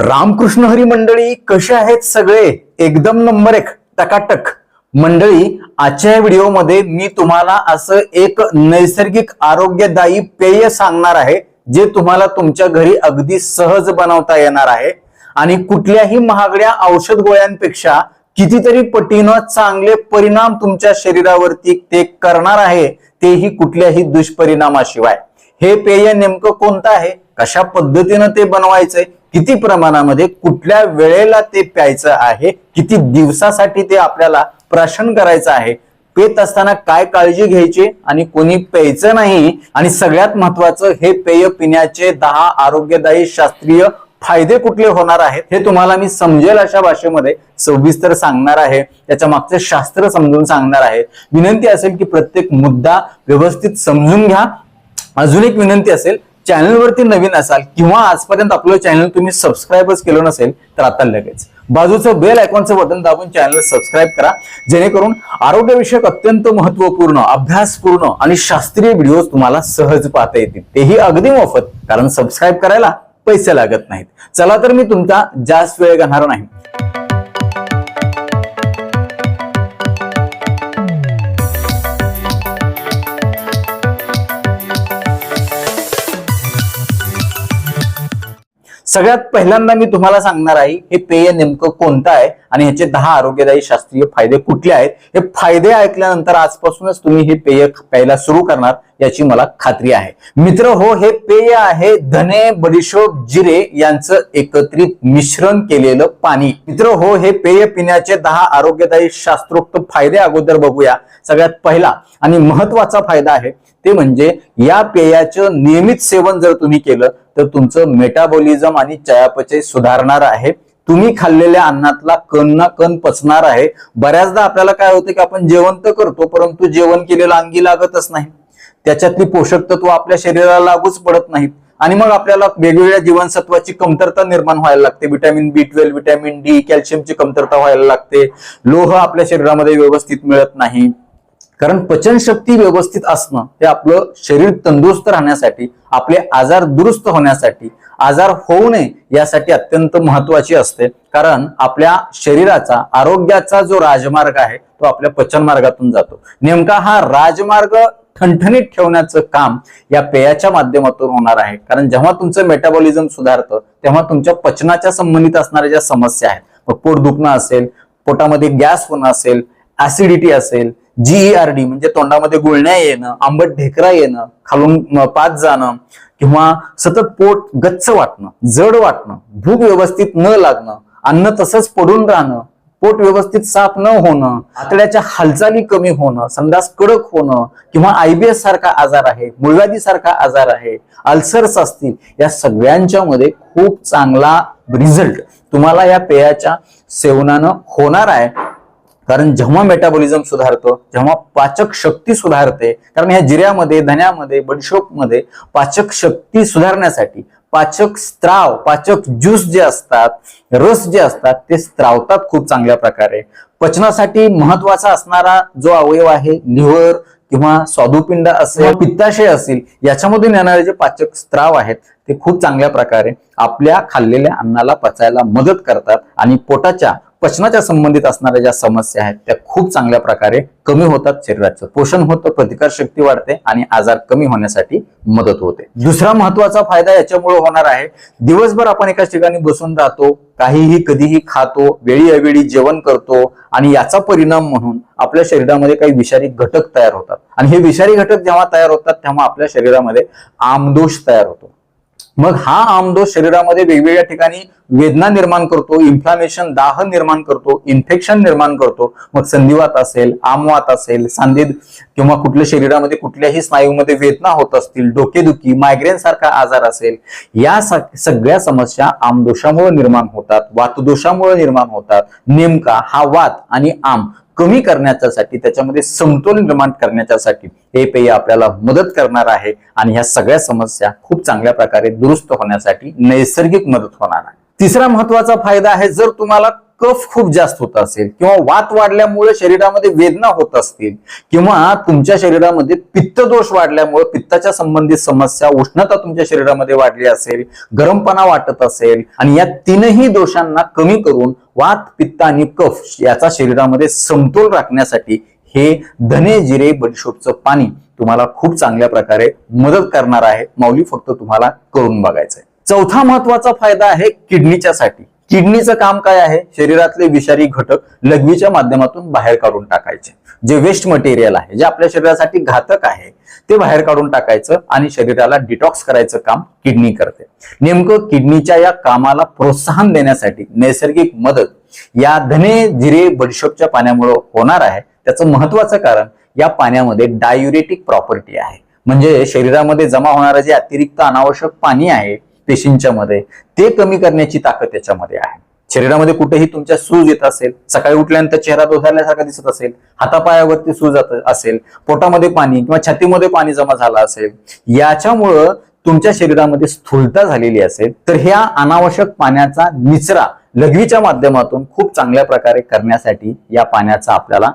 रामकृष्ण हरी मंडळी, कसे आहेत सगळे? एकदम नंबर एक, टकाटक. मंडळी, आजच्या व्हिडिओमध्ये मी तुम्हाला असं एक नैसर्गिक आरोग्यदायी पेय सांगणार आहे जे तुम्हाला तुमच्या घरी अगदी सहज बनवता येणार आहे आणि कुठल्याही महागड्या औषध गोळ्यांपेक्षा कितीतरी पटीनं चांगले परिणाम तुमच्या शरीरावरती ते करणार आहे, तेही कुठल्याही दुष्परिणामाशिवाय. हे पेय नेमकं कोणतं आहे, कशा पद्धतीनं ते बनवायचंय, किती प्रमाणामध्ये, कुठल्या वेळेला ते प्यायचं आहे, किती दिवसासाठी ते आपल्याला प्राशन करायचं आहे, पेत असताना काय काळजी घ्यायची आणि कोणी प्यायचं नाही, आणि सगळ्यात महत्वाचं हे पेय पिण्याचे 10 आरोग्यदायी शास्त्रीय फायदे कुठले होणार आहेत हे तुम्हाला मी समजेल अशा भाषेमध्ये सविस्तर सांगणार आहे. त्याच्या मागचे शास्त्र समजून सांगणार आहे. विनंती असेल की प्रत्येक मुद्दा व्यवस्थित समजून घ्या. अजून एक विनंती असेल, चॅनलवरती नवीन असाल किंवा आजपर्यंत आपलं चॅनल तुम्ही सबस्क्राईबच केलं नसेल तर आता लगेच बाजूचं बेल आयकॉनचं बटन दाबून चॅनल सबस्क्राईब करा, जेणेकरून आरोग्यविषयक अत्यंत महत्वपूर्ण, अभ्यासपूर्ण आणि शास्त्रीय व्हिडिओ तुम्हाला सहज पाहता येतील, तेही अगदी मोफत, कारण सबस्क्राईब करायला पैसे लागत नाहीत. चला तर मी तुमचा जास्त वेळ घेणार नाही. सगळ्यात पहिल्यांदा मी तुम्हाला सांगणार आहे हे पेय नेमकं कोणतं आहे आणि ह्याचे 10 आरोग्यदायी शास्त्रीय फायदे कुठले आहेत. हे फायदे ऐकल्यानंतर आजपासूनच तुम्ही हे पेय प्यायला सुरू करणार याची मला खात्री आहे. मित्र हो, हे पेय आहे धने, बडीशोप, जिरे यांचं एकत्रित मिश्रण केलेलं पाणी. मित्र हो, हे पेय पिण्याचे 10 आरोग्यदायी शास्त्रोक्त फायदे अगोदर बघूया. सगळ्यात पहिला आणि महत्वाचा फायदा आहे ते म्हणजे या पेयाचं नियमित सेवन जर तुम्ही केलं तर तुमचं मेटाबॉलिझम आणि चयापचय सुधारणार आहे. तुम्ही खाल्लेल्या अन्नातला कण ना कण पचणार आहे. बऱ्याचदा आपल्याला काय होतं की आपण जेवण तर करतो परंतु जेवण केलेलं अंगी लागतच नाही, त्याच्यातली पोषक तत्व आपल्या शरीराला लागूच पडत नाहीत आणि मग आपल्याला वेगवेगळ्या जीवनसत्वाची कमतरता निर्माण व्हायला लागते. व्हिटॅमिन B12, व्हिटॅमिन D, कॅल्शियमची कमतरता व्हायला लागते. लोह आपल्या शरीरामध्ये व्यवस्थित मिळत नाही, कारण पचनशक्ती व्यवस्थित असणं हे आपलं शरीर तंदुरुस्त राहण्यासाठी, आपले आजार दुरुस्त होण्यासाठी, आजार होऊ नये यासाठी अत्यंत महत्वाची असते. कारण आपल्या शरीराचा, आरोग्याचा जो राजमार्ग आहे तो आपल्या पचन मार्गातून जातो. नेमका हा राजमार्ग ठणठणीत ठेवण्याचं काम या पेयाच्या माध्यमातून होणार आहे. कारण जेव्हा तुमचं मेटाबॉलिझम सुधारतं तेव्हा तुमच्या पचनाच्या संबंधित असणाऱ्या ज्या समस्या आहेत, मग पोट दुखणं असेल, पोटामध्ये गॅस होणं असेल, ऍसिडिटी असेल, GERD म्हणजे तोंडामध्ये गुळण्या येणं, आंबट ढेकरा येणं, खालून पाच जाणं किंवा सतत पोट गच्च वाटणं, जड वाटणं, भूक व्यवस्थित न लागणं, अन्न तसंच पडून राहणं, पोट व्यवस्थित साफ न होणं, आतड्याच्या हालचाली कमी होणं, संडास कडक होणं किंवा IBS सारखा आजार आहे, मूळव्याधी सारखा आजार आहे, अल्सर्स असतील, या सगळ्यांच्या मध्ये खूप चांगला रिझल्ट तुम्हाला या पेयाच्या सेवनानं होणार आहे. कारण जेव्हा मेटाबॉलिझम सुधारतो, जेव्हा पाचक शक्ती सुधारते, कारण ह्या जिऱ्यामध्ये, धन्यामध्ये, बडीशोपमध्ये पाचक शक्ती सुधारण्यासाठी पाचक स्त्राव, पाचक ज्यूस जे असतात, रस जे असतात ते स्त्रावतात खूप चांगल्या प्रकारे. पचनासाठी महत्वाचा असणारा जो अवयव आहे, लिव्हर किंवा स्वादुपिंड असेल, पित्ताशय असेल, याच्यामधून येणारे जे पाचक स्त्राव आहेत ते खूप चांगल्या प्रकारे आपल्या खाल्लेल्या अन्नाला पचायला मदत करतात आणि पोटाच्या पचनाच्या संबंधित असणाऱ्या ज्या समस्या आहेत त्या खूप चांगल्या प्रकारे कमी होतात. शरीराचं पोषण होतं, प्रतिकार शक्ती वाढते आणि आजार कमी होण्यासाठी मदत होते. दुसरा महत्वाचा फायदा याच्यामुळे होणार आहे, दिवसभर आपण एकाच ठिकाणी बसून राहतो, काहीही कधीही खातो, वेळी अवेळी जेवण करतो आणि याचा परिणाम म्हणून आपल्या शरीरामध्ये काही विषारी घटक तयार होतात आणि हे विषारी घटक जेव्हा तयार होतात तेव्हा आपल्या शरीरामध्ये आमदोष तयार होतो. मग हा आमदोष शरीरामध्ये वेगवेगळ्या ठिकाणी वेदना निर्माण करतो, इन्फ्लामेशन, दाह निर्माण करतो, इन्फेक्शन निर्माण करतो. मग संधिवात असेल, आमवात असेल, सांधे किंवा कुठल्या शरीरामध्ये कुठल्याही स्नायूमध्ये वेदना होत असतील, डोकेदुखी, मायग्रेन सारखा आजार असेल, या सगळ्या समस्या आमदोषामुळे निर्माण होतात, वातदोषामुळे निर्माण होतात. नेमका हा वात आणि आम कमी करण्यासाठी, त्याच्यामध्ये समतोल निर्माण करण्यासाठी हे पेय आपल्याला मदत करणार आहे आणि ह्या सगळ्या समस्या खूप चांगल्या प्रकारे दुरुस्त होण्यासाठी नैसर्गिक मदत होणार आहे. तिसरा महत्वाचा फायदा आहे, जर तुम्हाला कफ खूप जास्त होत असेल किंवा वात वाढल्यामुळे शरीरामध्ये वेदना होत असतील किंवा तुमच्या शरीरामध्ये पित्त दोष वाढल्यामुळे पित्ताच्या संबंधित समस्या, उष्णता तुमच्या शरीरामध्ये वाढली असेल, गरमपणा वाटत असेल आणि या तीनही दोषांना कमी करून वात, पित्त आणि कफ याचा शरीरामध्ये समतोल राखण्यासाठी हे धने जिरे बडीशोपचं पाणी तुम्हाला खूप चांगल्या प्रकारे मदत करणार आहे. माऊली फक्त तुम्हाला करून बघायचंय. चौथा महत्वाचा फायदा आहे किडनीच्या साठी. किडनीचं काम काय आहे? शरीरातले विषारी घटक लघवीच्या माध्यमातून बाहेर काढून टाकायचे. जे वेस्ट मटेरियल आहे, जे आपल्या शरीरासाठी घातक आहे, ते बाहेर काढून टाकायचं आणि शरीराला डिटॉक्स करायचं काम किडनी करते. नेमकं किडनीच्या या कामाला प्रोत्साहन देण्यासाठी नैसर्गिक मदत या धने जिरे बडीशोपच्या पाण्यामुळे होणार आहे. त्याचं महत्वाचं कारण या पाण्यामध्ये डायुरेटिक प्रॉपर्टी आहे. म्हणजे शरीरामध्ये जमा होणारं जे अतिरिक्त अनावश्यक पाणी आहे पेशींच्या मध्ये, ते कमी करण्याची ताकद त्याच्यामध्ये आहे. शरीरामध्ये कुठेही तुमच्या सूज येत असेल, सकाळी उठल्यानंतर चेहरा दोधारल्यासारखा दिसत असेल, हातापायावरती सूज असेल, पोटामध्ये पाणी किंवा छातीमध्ये पाणी जमा झालं असेल, याच्यामुळं तुमच्या शरीरामध्ये स्थूलता झालेली असेल, तर ह्या अनावश्यक पाण्याचा निचरा लघवीच्या माध्यमातून खूप चांगल्या प्रकारे करण्यासाठी या पाण्याचा आपल्याला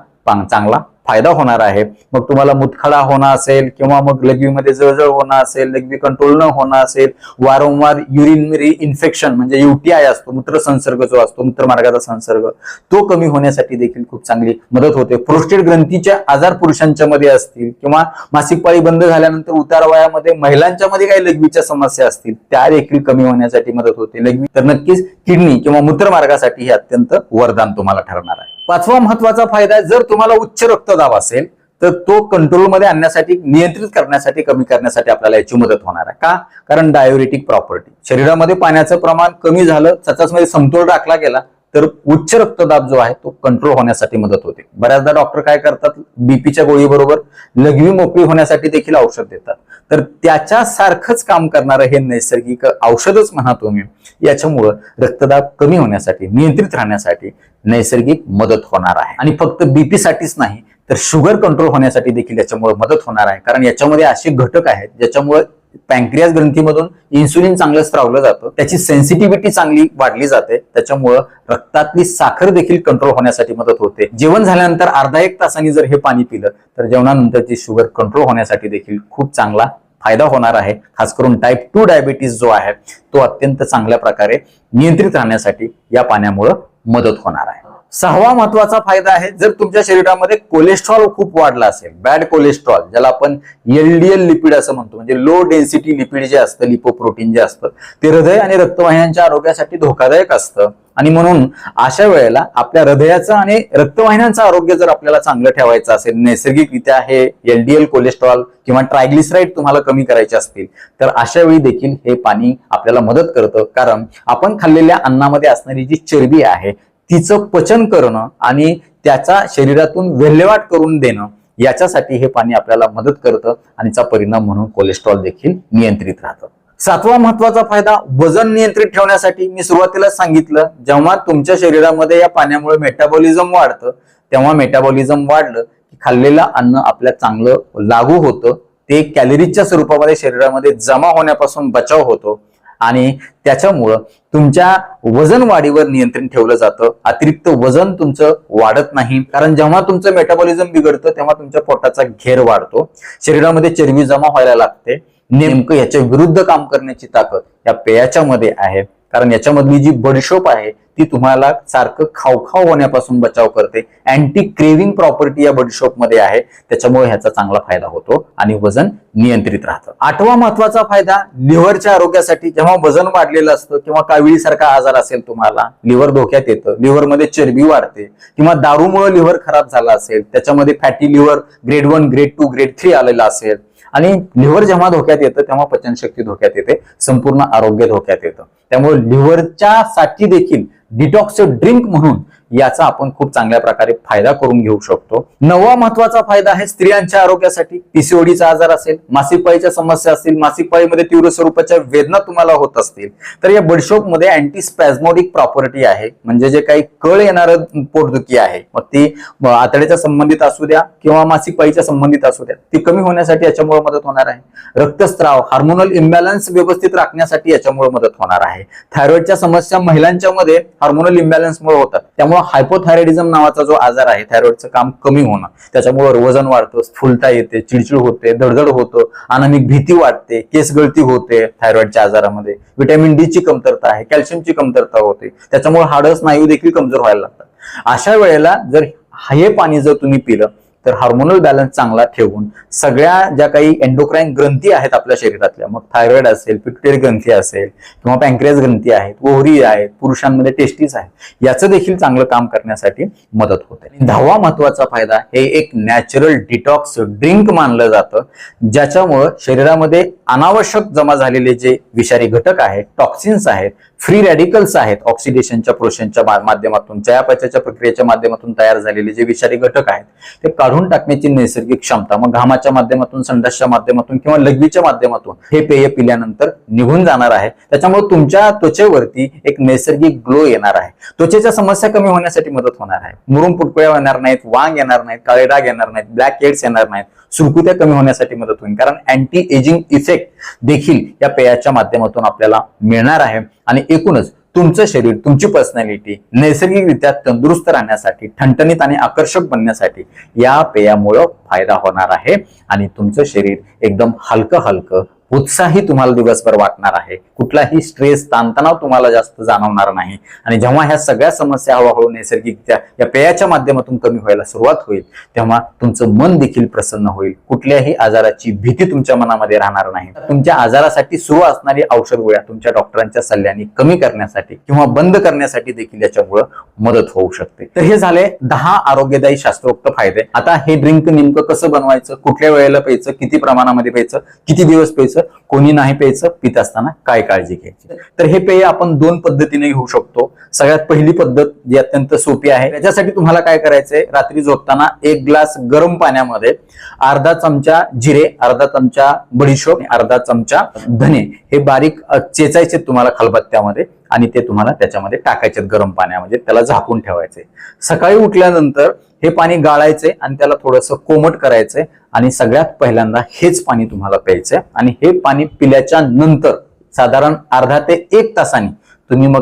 चांगला फायदा होणार आहे. मग तुम्हाला मुतखडा होणं असेल किंवा मग लघवीमध्ये जळजळ होणं असेल, लघवी कंट्रोल न होणं असेल, वारंवार युरिनरी इन्फेक्शन म्हणजे UTI असतो, मूत्र संसर्ग जो असतो, मूत्रमार्गाचा संसर्ग, तो कमी होण्यासाठी देखील खूप चांगली मदत होते. प्रोस्टेट ग्रंथीचे आजार पुरुषांच्या मध्ये असतील किंवा मासिक पाळी बंद झाल्यानंतर उतार वयामध्ये महिलांच्या मध्ये काही लघवीच्या समस्या असतील, त्या देखील कमी होण्यासाठी मदत होते. लघवी तर नक्कीच किडनी किंवा मूत्रमार्गासाठी हे अत्यंत वरदान तुम्हाला ठरणार आहे. पाचवा महत्वाचा फायदा, जर तुम्हाला उच्च रक्तदाब असेल तर तो कंट्रोलमध्ये आणण्यासाठी, नियंत्रित करण्यासाठी, कमी करण्यासाठी आपल्याला याची मदत होणार आहे. का? कारण डायुरेटिक प्रॉपर्टी, शरीरामध्ये पाण्याचं प्रमाण कमी झालं, त्याच्यामध्ये समतोल राखला गेला तर उच्च रक्तदाब जो आहे तो कंट्रोल होण्यासाठी मदत होते. बऱ्याचदा डॉक्टर काय करतात, बीपीच्या गोळीबरोबर लघवी मोकळी होण्यासाठी देखील औषध देतात. तर त्याच्या सारखंच काम करणारं हे नैसर्गिक औषधच म्हणा तुम्ही, याच्यामुळं रक्तदाब कमी होण्यासाठी, नियंत्रित राहण्यासाठी नैसर्गिक मदत होणार आहे. आणि फक्त बीपी साठीच नाही तर शुगर कंट्रोल होण्यासाठी देखील याच्यामुळे मदत होणार आहे. कारण याच्यामध्ये असे घटक आहेत ज्याच्यामुळे पॅन्क्रियास ग्रंथीमधून इन्सुलिन चांगलं स्त्रावलं जातं, त्याची सेन्सिटिव्हिटी चांगली वाढली जाते, त्याच्यामुळं रक्तातली साखर देखील कंट्रोल होण्यासाठी मदत होते. जेवण झाल्यानंतर अर्धा एक तासांनी जर हे पाणी पिलं तर जेवणानंतरची शुगर कंट्रोल होण्यासाठी देखील खूप चांगला फायदा होणार आहे. खास करून टाईप 2 डायबिटीस जो आहे तो अत्यंत चांगल्या प्रकारे नियंत्रित राहण्यासाठी या पाण्यामुळे मदत होणार आहे. सहावा महत्वाचा फायदा आहे, जर तुमच्या शरीरामध्ये कोलेस्ट्रॉल खूप वाढला असेल, बॅड कोलेस्ट्रॉल ज्याला आपण LDL लिपिड असं म्हणतो, म्हणजे लो डेन्सिटी लिपिड जे असतं, लिपोप्रोटीन जे असतं, ते हृदय आणि रक्तवाहिन्यांच्या आरोग्यासाठी धोकादायक असतं. आणि म्हणून अशा वेळेला आपल्या हृदयाचं आणि रक्तवाहिन्यांचं आरोग्य जर आपल्याला चांगलं ठेवायचं असेल, नैसर्गिकरित्या हे LDL कोलेस्ट्रॉल किंवा ट्रायग्लिसराईड तुम्हाला कमी करायचे असतील, तर अशा वेळी देखील हे पाणी आपल्याला मदत करतं. कारण आपण खाल्लेल्या अन्नामध्ये असणारी जी चरबी आहे तिचं पचन करणं आणि त्याचा शरीरातून विल्हेवाट करून देणं, याच्यासाठी हे पाणी आपल्याला मदत करतं आणि त्याचा परिणाम म्हणून कोलेस्ट्रॉल देखील नियंत्रित राहतं. सातवा महत्वाचा फायदा, वजन नियंत्रित ठेवण्यासाठी. मी सुरुवातीला सांगितलं, जेव्हा तुमच्या शरीरामध्ये या पाण्यामुळे मेटाबॉलिझम वाढतं, तेव्हा मेटाबॉलिझम वाढलं की खाल्लेलं अन्न आपल्या चांगलं लागू होतं, ते कॅलरीजच्या स्वरूपामध्ये शरीरामध्ये जमा होण्यापासून बचाव होतो आणि त्याच्यामुळं तुमच्या वजन वाढीवर नियंत्रण ठेवलं जातं. अतिरिक्त वजन तुमचं वाढत नाही, कारण जेव्हा तुमचं मेटाबॉलिझम बिघडतं तेव्हा तुमच्या पोटाचा घेर वाढतो, शरीरामध्ये चरबी जमा व्हायला लागते. नेमकं याच्या विरुद्ध काम करण्याची ताकद या पेयाच्या मध्ये आहे. कारण याच्यामधली जी बडीशोप आहे ती तुम्हाला सारखं खावखाव होण्यापासून बचाव करते. अँटी क्रेविंग प्रॉपर्टी या बडीशोप मध्ये आहे, त्याच्यामुळे ह्याचा चांगला फायदा होतो आणि वजन नियंत्रित राहतं. आठवा महत्वाचा फायदा, लिव्हरच्या आरोग्यासाठी. जेव्हा वजन वाढलेलं असतं किंवा काविळीसारखा आजार असेल तुम्हाला, लिव्हर धोक्यात येतं, लिव्हरमध्ये चरबी वाढते किंवा दारूमुळे लिव्हर खराब झाला असेल, त्याच्यामध्ये fatty liver grade 1, grade 2, grade 3 आलेला असेल आणि लिव्हर जेव्हा धोक्यात येतं तेव्हा पचनशक्ती धोक्यात येते, संपूर्ण आरोग्य धोक्यात येतं. त्यामुळे लिव्हरच्या साठी देखील डिटॉक्स ड्रिंक म्हणून याचा आपण खूप चांगल्या प्रकारे फायदा करून घेऊ शकतो. 9वा महत्वाचा फायदा आहे स्त्रियांच्या आरोग्यासाठी. पीसीओडीचा आजार असेल, मासिक पाळीच्या समस्या असतील, मासिक पाळीमध्ये तीव्र स्वरूपाच्या वेदना तुम्हाला होत असतील तर या बडीशोप मध्ये अँटी स्पॅझमोडिक प्रॉपर्टी आहे. म्हणजे जे काही कळ येणारं पोटदुखी आहे मग ती आतड्याच्या संबंधित असू द्या किंवा मासिक पाळीच्या संबंधित असू द्या ती कमी होण्यासाठी याच्यामुळे मदत होणार आहे. रक्तस्राव, हार्मोनल इम्बॅलन्स व्यवस्थित राखण्यासाठी याच्यामुळे मदत होणार आहे. थायरॉइडच्या समस्या महिलांच्या मध्ये हार्मोनल इम्बॅलन्समुळे होतात, त्यामुळे हायपोथायरॉइडिझम नावाचा जो आजार आहे थायरॉइडचं काम कमी होणं, त्याच्यामुळे वजन वाढतं, स्फुलता येते, चिडचिड होते, धडधड होतं, अनामिक भीती वाटते, केस गळती होते. थायरॉइडच्या आजारामध्ये व्हिटॅमिन डी ची कमतरता आहे, कॅल्शियमची कमतरता होते, त्याच्यामुळे हाडं स्नायू देखील कमजोर व्हायला लागतात. अशा वेळेला जर हे पाणी जर तुम्ही पिलं तर हार्मोनल बॅलन्स चांगला ठेवून सगळ्या ज्या काही एंडोक्राईन ग्रंथी आहेत आपल्या शरीरातल्या, मग थायरॉइड असेल, पिट्युटरी ग्रंथी असेल किंवा पॅन्क्रियास ग्रंथी आहेत, ओव्हरी आहेत, पुरुषांमध्ये टेस्टिस आहे, याचं देखील चांगलं काम करण्यासाठी मदत होते. 10वा महत्वाचा फायदा हे एक नॅचरल डिटॉक्स ड्रिंक मानलं जातं, ज्याच्यामुळं शरीरामध्ये अनावश्यक जमा झालेले जे विषारी घटक आहेत, टॉक्सिन्स आहेत, फ्री रॅडिकल्स आहेत, ऑक्सिडेशनच्या प्रोसेसच्या माध्यमातून, चयापचयाच्या प्रक्रियेच्या माध्यमातून तयार झालेले जे विषारी घटक आहेत ते काढून टाकण्याची नैसर्गिक क्षमता मग घामाच्या माध्यमातून, संडासच्या माध्यमातून किंवा लघवीच्या माध्यमातून हे पेय पिल्यानंतर निघून जाणार आहे. त्याच्यामुळे तुमच्या त्वचेवरती एक नैसर्गिक ग्लो येणार आहे, त्वचेच्या समस्या कमी होण्यासाठी मदत होणार आहे. मुरुम पुटकुळ्या येणार नाहीत, वांग येणार नाहीत, काळे डाग येणार नाहीत, ब्लॅक हेड्स येणार नाहीत, सुरकुत्या कमी होण्यासाठी मदत होईल. कारण अँटी एजिंग इफेक्ट देखील या पेयाच्या माध्यमातून आपल्याला मिळणार आहे. आणि एकूणच तुमचं शरीर, तुमची पर्सनॅलिटी नैसर्गिकरित्या तंदुरुस्त राहण्यासाठी, ठणठणीत आणि आकर्षक बनण्यासाठी या पेयामुळे फायदा होणार आहे. आणि तुमचं शरीर एकदम हलकं हलकं उत्साही तुम्हाला दिवसभर वाटणार आहे. कुठलाही स्ट्रेस, ताणतणाव तुम्हाला जास्त जाणवणार नाही. आणि जेव्हा ह्या सगळ्या समस्या हळूहळू नैसर्गिकरित्या या पेयाच्या माध्यमातून कमी व्हायला सुरुवात होईल तेव्हा तुमचं मन देखील प्रसन्न होईल. कुठल्याही आजाराची भीती तुमच्या मनामध्ये राहणार नाही. तुमच्या आजारासाठी सुरू असणारी औषध गोळ्या तुमच्या डॉक्टरांच्या सल्ल्याने कमी करण्यासाठी किंवा बंद करण्यासाठी देखील याच्यामुळे मदत होऊ शकते. तर हे झाले 10 आरोग्यदायी शास्त्रोक्त फायदे. आता हे ड्रिंक नेमकं कसं बनवायचं, कुठल्या वेळेला प्यायचं, किती प्रमाणामध्ये प्यायचं, किती दिवस प्यायचं, कोणी नाही प्यायचं, पित असताना काय काळजी घ्यायची. तर हे पेय आपण 2 पद्धतीने घेऊ शकतो. सगळ्यात पहिली पद्धत जी अत्यंत सोपी आहे, त्याच्यासाठी तुम्हाला काय करायचंय, रात्री झोपताना 1 ग्लास गरम पाण्यामध्ये अर्धा चमचा जिरे, अर्धा चमचा बडीशोप, अर्धा चमचा धने हे बारीक चेचायचे तुम्हाला खलबत्त्यामध्ये आणि ते तुम्हाला त्याच्यामध्ये टाकायचे गरम पाण्यामध्ये, त्याला झाकून ठेवायचे. सकाळी उठल्यानंतर हे पाणी गाळायचे आणि त्याला थोडंसं कोमट करायचंय आणि सगळ्यात पहिल्यांदा हेच पाणी तुम्हाला प्यायचंय. आणि हे पाणी पिल्याच्या नंतर साधारण अर्धा ते 1 तासांनी तुम्ही मग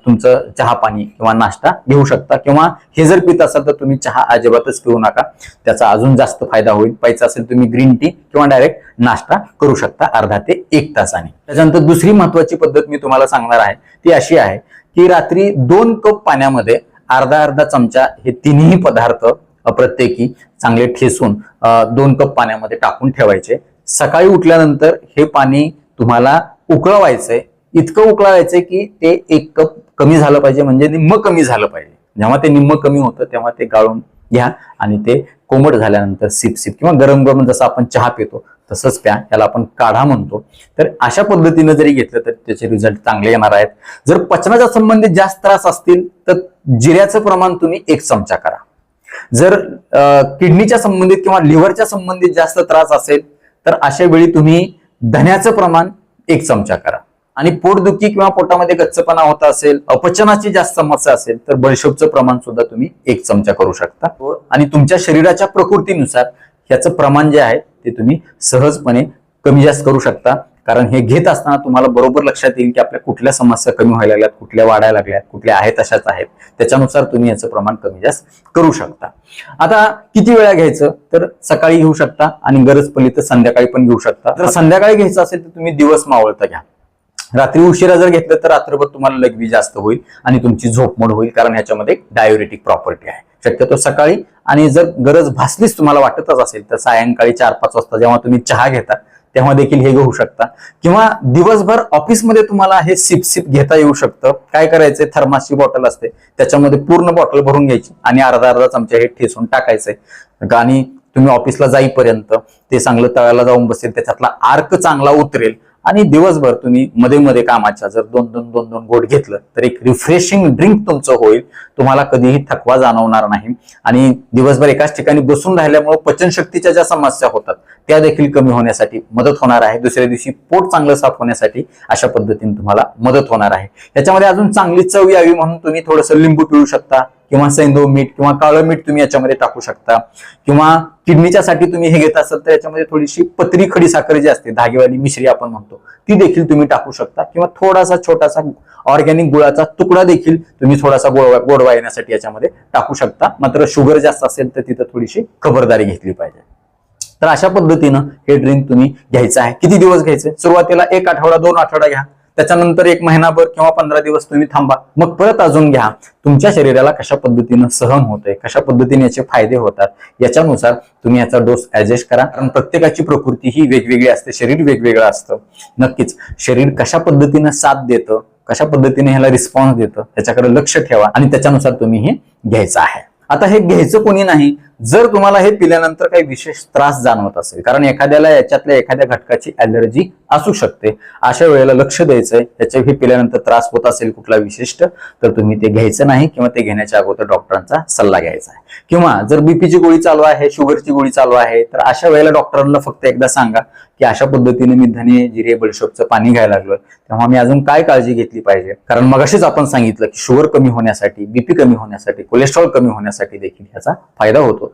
तुमचं चहा पाणी किंवा नाश्ता घेऊ शकता. किंवा हे जर पित असाल तर तुम्ही चहा अजिबातच पिऊ नका, त्याचा अजून जास्त फायदा होईल. प्यायचा असेल तुम्ही ग्रीन टी किंवा डायरेक्ट नाश्ता करू शकता अर्धा ते 1 तासाने. त्याच्यानंतर दुसरी महत्वाची पद्धत मी तुम्हाला सांगणार आहे ती अशी आहे की रात्री 2 कप पाण्यामध्ये अर्धा चमचा हे तिन्ही पदार्थ प्रत्येकी चांगले ठेसून 2 कप पाण्यामध्ये टाकून ठेवायचे. सकाळी उठल्यानंतर हे पाणी तुम्हाला उकळवायचंय, इतकं उकळवायचंय की ते 1 कप कमी झालं पाहिजे, म्हणजे निम्म कमी झालं पाहिजे. जेव्हा ते निम्म कमी होतं तेव्हा ते गाळून घ्या आणि ते कोमट झाल्यानंतर सिप सिप किंवा गरम गरम जसं आपण चहा पितो तसंच प्या, याला आपण काढा म्हणतो. तर अशा पद्धतीने जरी घेतलं तर त्याचे रिझल्ट चांगले येणार आहेत. जर पचनाच्या संबंधित जास्त त्रास असतील तर जिऱ्याचं प्रमाण तुम्ही 1 चमचा करा. जर किडनीच्या संबंधित किंवा लिव्हरच्या संबंधित जास्त त्रास असेल तर अशा वेळी तुम्ही धन्याचं प्रमाण 1 चमचा करा. आणि पोटदुखी किंवा पोटामध्ये गच्चपणा होत असेल, अपचनाची जास्त समस्या असेल तर बडीशोपचं प्रमाण सुद्धा तुम्ही 1 चमचा करू शकता. आणि तुमच्या शरीराच्या प्रकृतीनुसार ह्याचं प्रमाण जे आहे ते तुम्ही सहजपणे कमी जास्त करू शकता. कारण हे घेत असताना तुम्हाला बरोबर लक्षात येईल की आपल्या कुठल्या समस्या कमी व्हायला लागल्यात, कुठल्या वाढायला लागल्यात, कुठल्या आहेत तशाच आहेत. त्याच्यानुसार तुम्ही याचं प्रमाण कमी जास्त करू शकता. आता किती वेळा घ्यायचं, तर सकाळी घेऊ शकता आणि गरज पडली तर संध्याकाळी पण घेऊ शकता. जर संध्याकाळी घ्यायचं असेल तर तुम्ही दिवस मावळता घ्या. रात्री उशिरा जर घेतलं तर रात्रभर तुम्हाला लघवी जास्त होईल आणि तुमची झोपमोड होईल, कारण ह्याच्यामध्ये डायुरेटिक प्रॉपर्टी आहे. शक्यतो सकाळी, आणि जर गरज भासलीच तुम्हाला वाटतच असेल तर सायंकाळी 4-5 वाजता जेव्हा तुम्ही चहा घेता तेव्हा देखील हे घेऊ शकता. किंवा दिवसभर ऑफिसमध्ये तुम्हाला हे सिप सिप घेता येऊ शकतं. काय करायचंय, थर्मासची बॉटल असते त्याच्यामध्ये पूर्ण बॉटल भरून घ्यायची आणि अर्धा चमचा हे ठेसून टाकायचंय आणि तुम्ही ऑफिसला जाईपर्यंत ते चांगलं तळाला जाऊन बसेल, त्याच्यातला आर्क चांगला उतरेल आणि दिवसभर तुम्ही मध्ये मध्ये कामाच्या जर दोन दोन गोट घेतलं तर एक रिफ्रेशिंग ड्रिंक तुमचं होईल. तुम्हाला कधीही थकवा जाणवणार नाही आणि दिवसभर एकाच ठिकाणी बसून राहिल्यामुळे पचनशक्तीच्या ज्या समस्या होतात त्या देखील कमी होण्यासाठी मदत होणार आहे. दुसऱ्या दिवशी पोट चांगलं साफ होण्यासाठी अशा पद्धतीने तुम्हाला मदत होणार आहे. याच्यामध्ये अजून चांगली चव यावी म्हणून तुम्ही थोडंसं लिंबू पिळू शकता किंवा सैंधव मीठ किंवा काळं मीठ तुम्ही याच्यामध्ये टाकू शकता किंवा किडनीच्या साठी तुम्ही हे घेत असाल तर याच्यामध्ये थोडीशी पतरी खडी साखर जी असते धागेवाली मिश्री आपण म्हणतो ती देखील तुम्ही टाकू शकता किंवा थोडासा छोटासा ऑर्गॅनिक गुळाचा तुकडा देखील तुम्ही थोडासा गोडवा येण्यासाठी याच्यामध्ये टाकू शकता. मात्र शुगर जास्त असेल तर तिथं थोडीशी खबरदारी घेतली पाहिजे. तर अशा पद्धतीनं हे ड्रिंक तुम्ही घ्यायचं आहे. किती दिवस घ्यायचे? सुरुवातीला 1 आठवडा 2 आठवडा घ्या, त्याच्यानंतर 1 महिनाभर किंवा 15 दिवस तुम्ही थांबा, मग परत अजून घ्या. तुमच्या शरीराला कशा पद्धतीनं सहन होतंय, कशा पद्धतीने याचे फायदे होतात याच्यानुसार तुम्ही याचा डोस ऍडजस्ट करा. कारण प्रत्येकाची प्रकृती ही वेगवेगळी असते, शरीर वेगवेगळं असतं. नक्कीच शरीर कशा पद्धतीनं साथ देतं, कशा पद्धतीने ह्याला रिस्पॉन्स देतं त्याच्याकडे लक्ष ठेवा आणि त्याच्यानुसार तुम्ही हे घ्यायचं आहे. आता हे घ्यायचं कोणी नाही जर तुम्हाला हे पिल्यानंतर काही विशेष त्रास जाणवत असेल, कारण एखाद्याला याच्यातल्या एखाद्या घटकाची ॲलर्जी असू शकते. अशा वेळेला लक्ष द्यायचंय. याच्या हे पिल्यानंतर त्रास होत असेल कुठला विशिष्ट तर तुम्ही ते घ्यायचं नाही किंवा ते घेण्याच्या अगोदर डॉक्टरांचा सल्ला घ्यायचा आहे. किंवा जर बीपीची गोळी चालू आहे, शुगरची गोळी चालू आहे तर अशा वेळेला डॉक्टरांना फक्त एकदा सांगा की अशा पद्धतीने मी धने जिरे बडीशोपचं पाणी घ्यायला लागलोय, तेव्हा मी अजून काय काळजी घेतली पाहिजे. कारण मगाशीच आपण सांगितलं की शुगर कमी होण्यासाठी, बीपी कमी होण्यासाठी, कोलेस्ट्रॉल कमी होण्यासाठी देखील याचा फायदा होतो.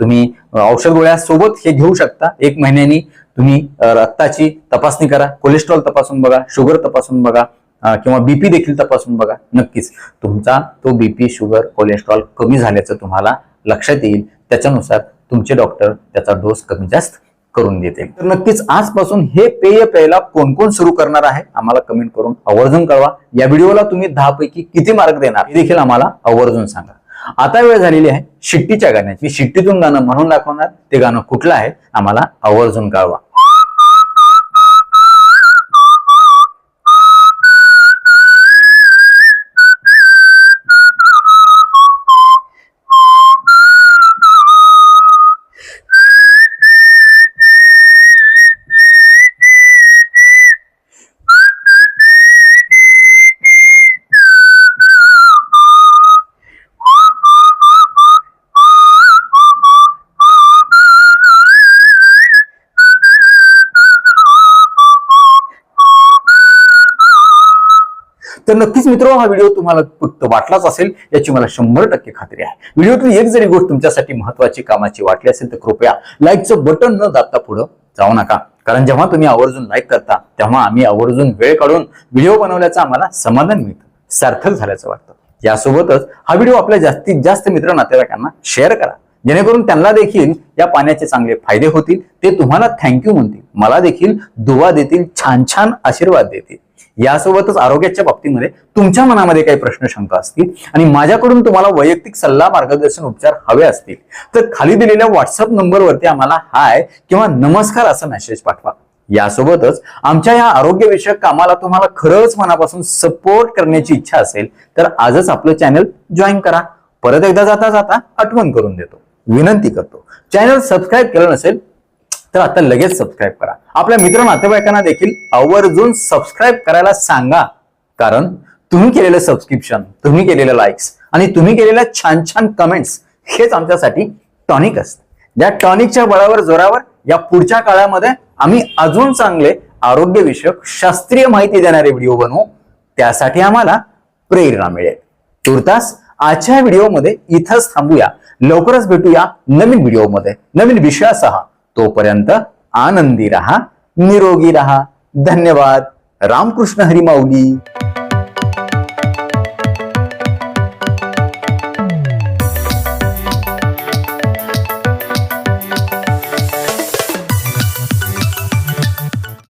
तुम्ही औषध गोळ्या सोबत हे घेऊ शकता. 1 महिन्यानी तुम्ही रक्ताची तपासणी करा, कोलेस्ट्रॉल तपासून बघा, शुगर तपासून बघा किंवा बीपी देखील तपासून बघा. नक्कीच तुमचा तो बीपी, शुगर, कोलेस्ट्रॉल कमी झाल्याचं तुम्हाला लक्षात येईल. त्याच्यानुसार तुमचे डॉक्टर त्याचा डोस कमी जास्त करून देतील. तर नक्कीच आजपासून हे पेय प्यायला कोण कोण सुरू करणार आहे आम्हाला कमेंट करून आवर्जून कळवा. या व्हिडिओला तुम्ही 10 पैकी किती मार्क देणार हे देखील आम्हाला आवर्जून सांगा. आता वेळ झालेली आहे शिट्टीच्या गाण्याची. मी शिट्टीतून गाणं म्हणून दाखवणार, ते गाणं कुठलं आहे आम्हाला आवर्जून कळवा. तर नक्कीच मित्र हा व्हिडिओ तुम्हाला फक्त वाटलाच असेल याची मला 100% खात्री आहे. व्हिडिओतली एक जरी गोष्ट तुमच्यासाठी महत्वाची कामाची वाटली असेल तर कृपया लाईकचं बटन न दाबता पुढे जाऊ नका. कारण जेव्हा तुम्ही आवर्जून लाईक करता तेव्हा आम्ही आवर्जून वेळ काढून व्हिडिओ बनवल्याचं आम्हाला समाधान मिळतं, सार्थक झाल्याचं वाटतं. यासोबतच हा व्हिडिओ आपल्या जास्तीत जास्त मित्र नातेवाईकांना शेअर करा, जेणेकरून त्यांना देखील या पाण्याचे चांगले फायदे होतील. ते तुम्हाला थँक्यू म्हणतील, मला देखील दुवा देतील, छान छान आशीर्वाद देतील. यासोबतच आरोग्याच्या बाबतीमध्ये तुमच्या मनामध्ये काही प्रश्न शंका असतील आणि माझ्याकडून तुम्हाला वैयक्तिक सल्ला, मार्गदर्शन, उपचार हवे असतील तर खाली दिलेल्या व्हॉट्सअप नंबरवरती आम्हाला हाय किंवा नमस्कार असा मेसेज पाठवा. यासोबतच आमच्या या आरोग्यविषयक कामाला तुम्हाला खरंच मनापासून सपोर्ट करण्याची इच्छा असेल तर आजच आपलं चॅनल जॉईन करा. परत एकदा जाता जाता आठवण करून देतो, विनंती करतो, चॅनल सबस्क्राईब केलं नसेल तर आता लगेच सबस्क्राईब करा. आपल्या मित्र नातेवाईकांना देखील आवर्जून सबस्क्राईब करायला सांगा. कारण तुम्ही केलेलं सबस्क्रिप्शन, तुम्ही केलेले लाईक्स आणि तुम्ही केलेल्या छान छान कमेंट्स हेच आमच्यासाठी टॉनिक असतं. या टॉनिकच्या बळावर, जोरावर या पुढच्या काळामध्ये आम्ही अजून चांगले आरोग्यविषयक शास्त्रीय माहिती देणारे व्हिडिओ बनवू. त्यासाठी आम्हाला प्रेरणा मिळेल. तुर्तास आजच्या व्हिडिओमध्ये इथंच थांबूया. लवकरच भेटूया नवीन व्हिडिओमध्ये नवीन विषयासह. तोपर्यंत आनंदी रहा, निरोगी रहा. धन्यवाद. रामकृष्ण हरी माऊली.